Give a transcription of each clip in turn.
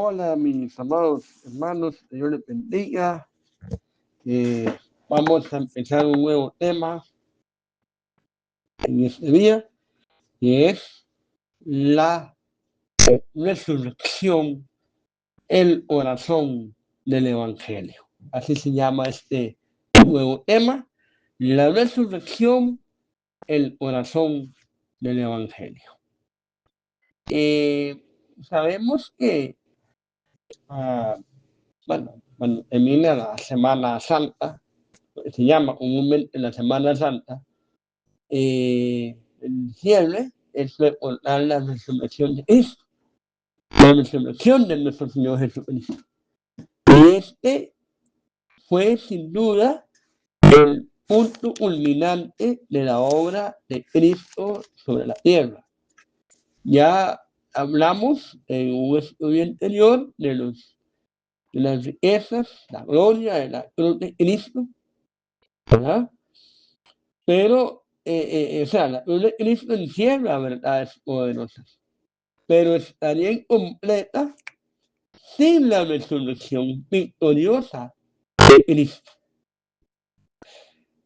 Hola, mis amados hermanos, Señor les bendiga. Vamos a empezar un nuevo tema en este día, que es la resurrección, el corazón del Evangelio. Así se llama este nuevo tema, la resurrección, el corazón del Evangelio. Sabemos que cuando termina la Semana Santa, se llama comúnmente la Semana Santa, en diciembre es recordar la resurrección de Cristo, la resurrección de nuestro Señor Jesucristo. Y este fue sin duda el punto culminante de la obra de Cristo sobre la tierra. Ya hablamos en un estudio anterior de las riquezas, la gloria de la cruz de Cristo, ¿verdad? Pero, la cruz de Cristo encierra verdades poderosas, pero estaría incompleta sin la resurrección victoriosa de Cristo.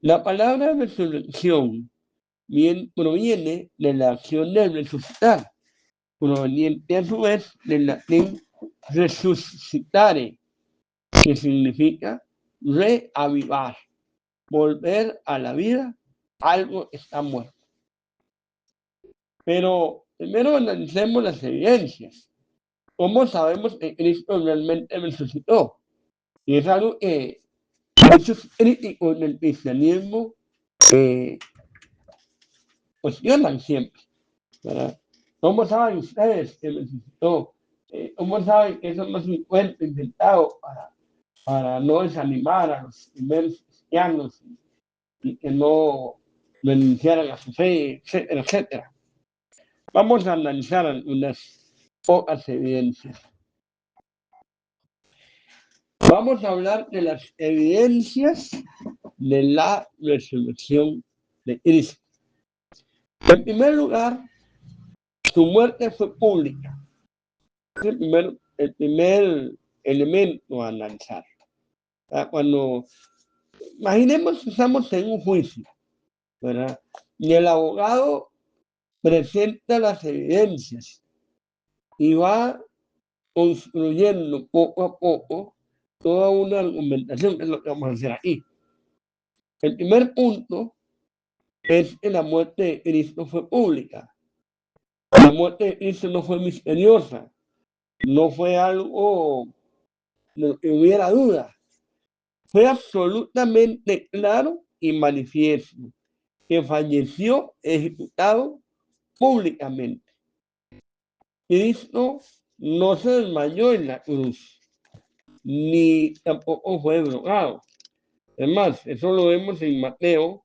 La palabra resurrección bien proviene de la acción de resucitar, proveniente a su vez del latín resuscitare, que significa reavivar, volver a la vida, algo está muerto. Pero primero analicemos las evidencias. ¿Cómo sabemos que Cristo realmente resucitó? Y es algo que muchos críticos del cristianismo cuestionan siempre, ¿verdad? ¿Cómo saben ustedes que resucitó? ¿Cómo saben que eso no es un cuento inventado para no desanimar a los primeros cristianos y que no renunciaran a su fe, etcétera, etcétera? Vamos a analizar algunas pocas evidencias. Vamos a hablar de las evidencias de la resurrección de Cristo. En primer lugar, su muerte fue pública. Es el primer elemento a analizar. Cuando imaginemos que estamos en un juicio, ¿verdad? Y el abogado presenta las evidencias y va construyendo poco a poco toda una argumentación, que es lo que vamos a hacer aquí. El primer punto es que la muerte de Cristo fue pública. La muerte de Cristo no fue misteriosa, no fue algo de lo que hubiera duda. Fue absolutamente claro y manifiesto que falleció ejecutado públicamente. Cristo no se desmayó en la cruz, ni tampoco fue drogado. Es más, eso lo vemos en Mateo.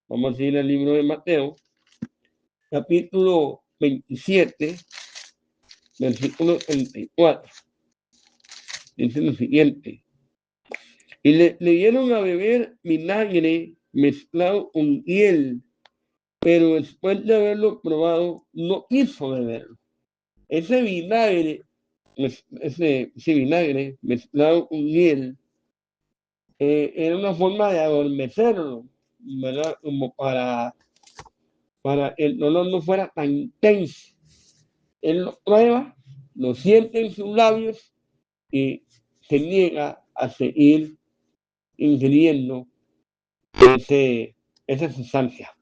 Vamos a ir al libro de Mateo, capítulo 27, versículo 34. Dice lo siguiente: y le dieron a beber vinagre mezclado con hiel, pero después de haberlo probado, no quiso beberlo. Ese vinagre, ese vinagre mezclado con hiel, era una forma de adormecerlo, ¿verdad? Como para el dolor no fuera tan intenso. Él lo prueba, lo siente en sus labios y se niega a seguir ingiriendo esa sustancia.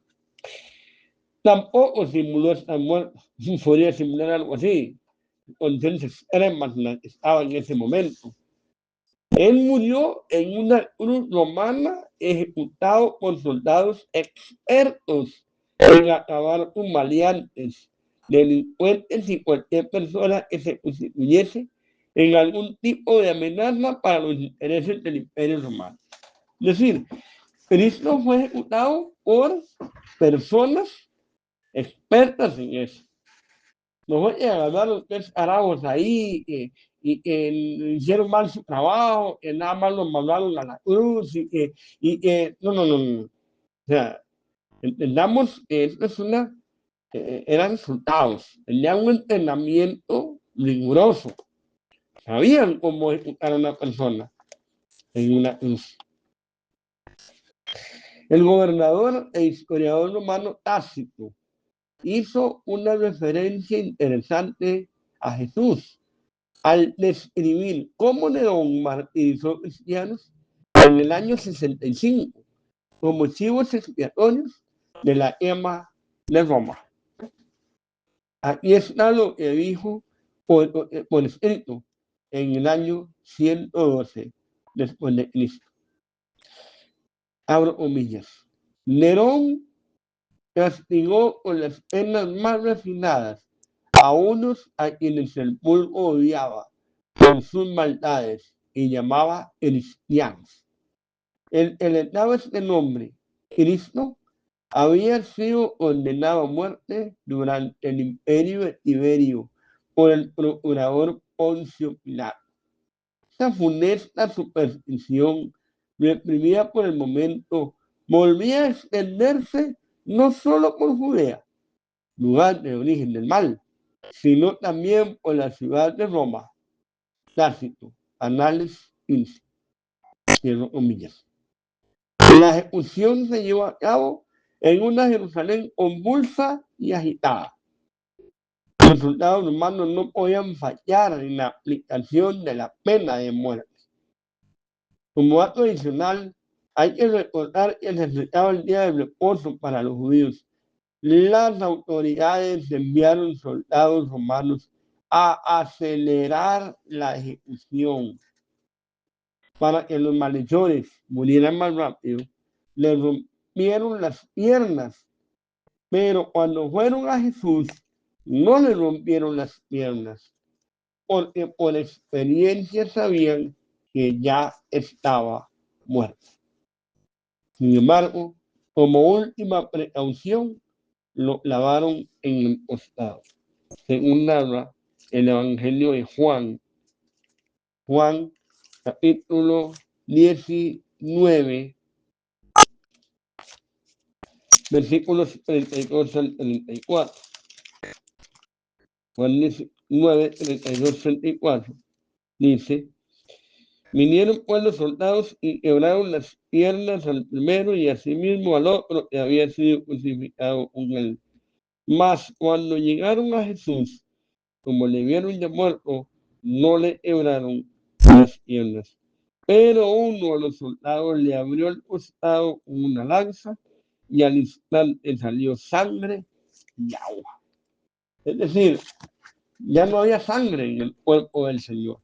Tampoco simuló estar muerto. Podría simular algo así, condiciones extremas en las que estaba en ese momento. Él murió en una cruz romana, ejecutado por soldados expertos en acabar con maleantes, delincuentes y cualquier persona que se constituyese en algún tipo de amenaza para los intereses del Imperio Romano. Es decir, Cristo fue ejecutado por personas expertas en eso. No voy a agarrar los tres arabos ahí y que hicieron mal su trabajo, que nada más los mandaron a la cruz y que no. O sea, entendamos que esto es eran resultados, tenían un entrenamiento riguroso. sabían cómo ejecutar a una persona en una cruz. El gobernador e historiador romano Tácito hizo una referencia interesante a Jesús al describir cómo Nerón martirizó cristianos en el año 65 como chivos expiatorios de la quema de Roma. Aquí está lo que dijo por escrito en el año 112 después de Cristo. Abro comillas. Nerón castigó con las penas más refinadas a unos a quienes el pueblo odiaba por sus maldades y llamaba cristianos. El que daba este nombre, Cristo, había sido condenado a muerte durante el imperio de Tiberio por el procurador Poncio Pilato. Esta funesta superstición, reprimida por el momento, volvía a extenderse no solo por Judea, lugar de origen del mal, sino también por la ciudad de Roma. Tácito, Anales 15, cierro comillas. La ejecución se llevó a cabo en una Jerusalén convulsa y agitada. Los soldados romanos no podían fallar en la aplicación de la pena de muerte. Como acto adicional, hay que recordar que se acercaba el día de reposo para los judíos. Las autoridades enviaron soldados romanos a acelerar la ejecución para que los malhechores murieran más rápido. Les rompieron las piernas, pero cuando fueron a Jesús, no le rompieron las piernas, porque por experiencia sabían que ya estaba muerto. Sin embargo, como última precaución, lo clavaron en el costado. Según narra el Evangelio de Juan, capítulo 19, versículos 32 al 34. Juan 19, 32, 34. Dice: vinieron pues los soldados y quebraron las piernas al primero y asimismo al otro que había sido crucificado con él. Mas cuando llegaron a Jesús, como le vieron ya muerto, no le quebraron las piernas. Pero uno de los soldados le abrió el costado con una lanza y al instante salió sangre y agua. Es decir, ya no había sangre en el cuerpo del Señor.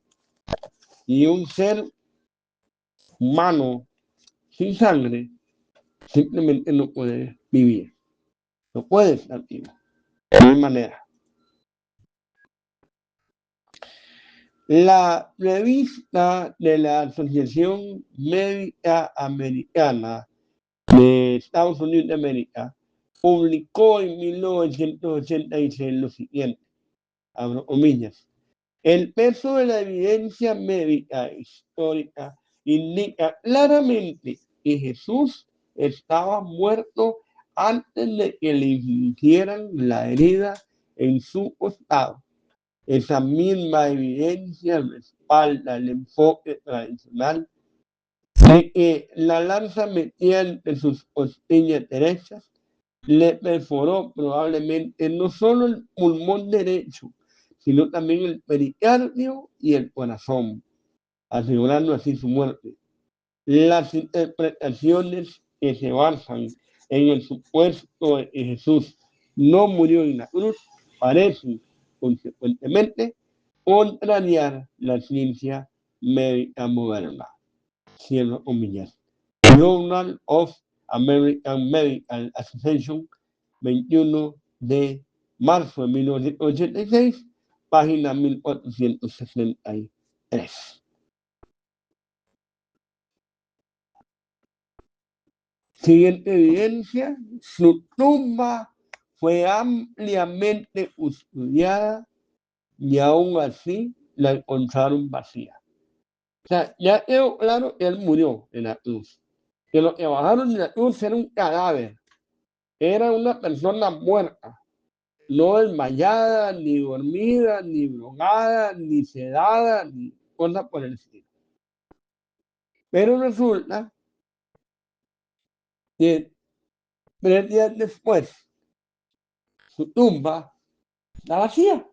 Y un ser humano sin sangre simplemente no puede vivir. No puede estar vivo. De ninguna manera. La revista de la Asociación Médica Americana de Estados Unidos de América publicó en 1986 lo siguiente, abro comillas: el peso de la evidencia médica histórica indica claramente que Jesús estaba muerto antes de que le infligieran la herida en su costado. Esa misma evidencia respalda el enfoque tradicional de que la lanza metida entre sus costillas derechas le perforó probablemente no solo el pulmón derecho, sino también el pericardio y el corazón, asegurando así su muerte. Las interpretaciones que se basan en el supuesto de que Jesús no murió en la cruz parecen, consecuentemente, contrariar la ciencia médica moderna. Cierro comillas. Journal of American Medical Association, 21 de marzo de 1986, página 1463. Siguiente evidencia: su tumba fue ampliamente custodiada y aún así la encontraron vacía. O sea, ya quedó claro que él murió en la cruz, que lo que bajaron de la cruz era un cadáver, era una persona muerta. no desmayada, ni dormida, ni drogada, ni sedada, ni cosa por el estilo. Pero resulta que 3 días después, su tumba está vacía.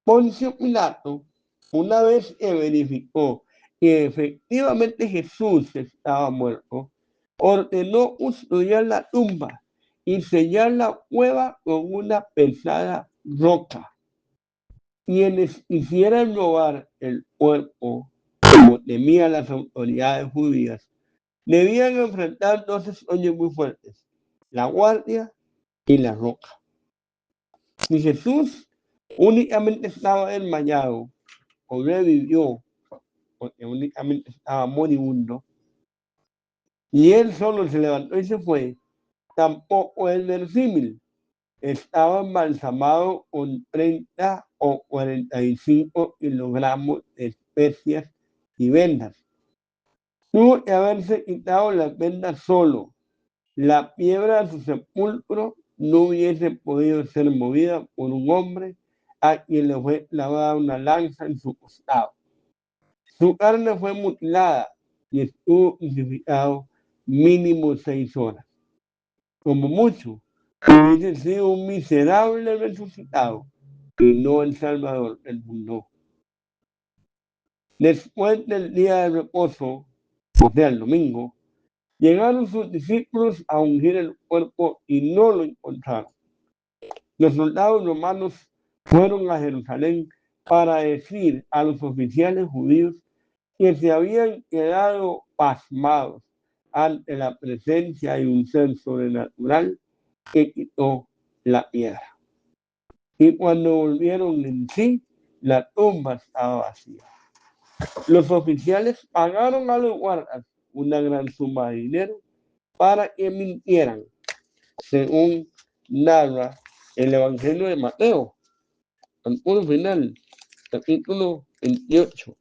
Poncio Pilato, una vez que verificó que efectivamente Jesús estaba muerto, ordenó custodiar la tumba y sellar la cueva con una pesada roca. Quienes quisieran robar el cuerpo, como temían las autoridades judías, debían enfrentar 2 escollos muy fuertes: la guardia y la roca. Si Jesús únicamente estaba desmayado o revivió, porque únicamente estaba moribundo, y él solo se levantó y se fue, tampoco es verosímil. Estaba embalsamado con 30 o 45 kilogramos de especias y vendas. Tuvo que haberse quitado las vendas solo. La piedra de su sepulcro no hubiese podido ser movida por un hombre a quien le fue clavada una lanza en su costado. Su carne fue mutilada y estuvo crucificado mínimo 6 horas. Como mucho, hubiese sido un miserable resucitado y no el Salvador del mundo. Después del día de reposo, o sea, el domingo, llegaron sus discípulos a ungir el cuerpo y no lo encontraron. Los soldados romanos fueron a Jerusalén para decir a los oficiales judíos que se habían quedado pasmados ante la presencia de un ser sobrenatural que quitó la piedra. Y cuando volvieron en sí, la tumba estaba vacía. Los oficiales pagaron a los guardas una gran suma de dinero para que mintieran, según narra el Evangelio de Mateo, capítulo final, capítulo 28.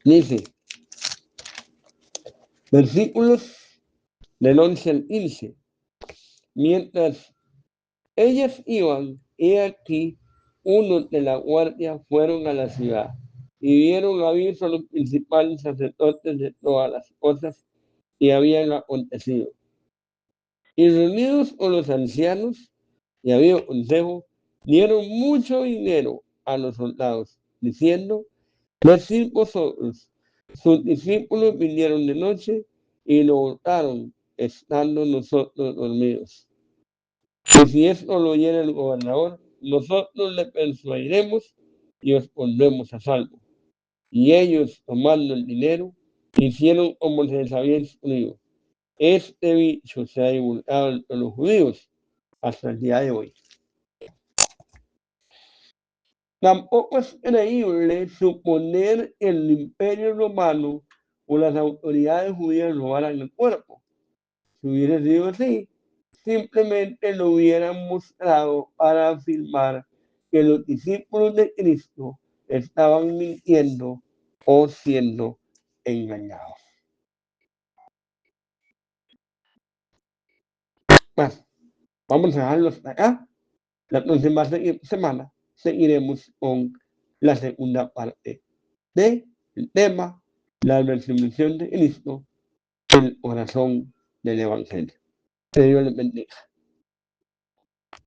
Dice, versículos del 11 al 15. Mientras ellas iban, he aquí, unos de la guardia fueron a la ciudad y dieron aviso a los principales sacerdotes de todas las cosas que habían acontecido. Y reunidos con los ancianos, y había consejo, dieron mucho dinero a los soldados, diciendo: decid vosotros, sus discípulos vinieron de noche y lo hurtaron, estando nosotros dormidos. Y si esto lo oyera el gobernador, nosotros le persuadiremos y os pondremos a salvo. Y ellos, tomando el dinero, hicieron como se les había instruido. Este dicho se ha divulgado entre los judíos hasta el día de hoy. Tampoco es creíble suponer que el Imperio Romano o las autoridades judías robaran el cuerpo. Si hubiera sido así, simplemente lo hubieran mostrado para afirmar que los discípulos de Cristo estaban mintiendo o siendo engañados. Bueno, vamos a dejarlo hasta acá. La próxima semana seguiremos con la segunda parte del tema, la resurrección de Cristo, el corazón del Evangelio. Que Dios les bendiga.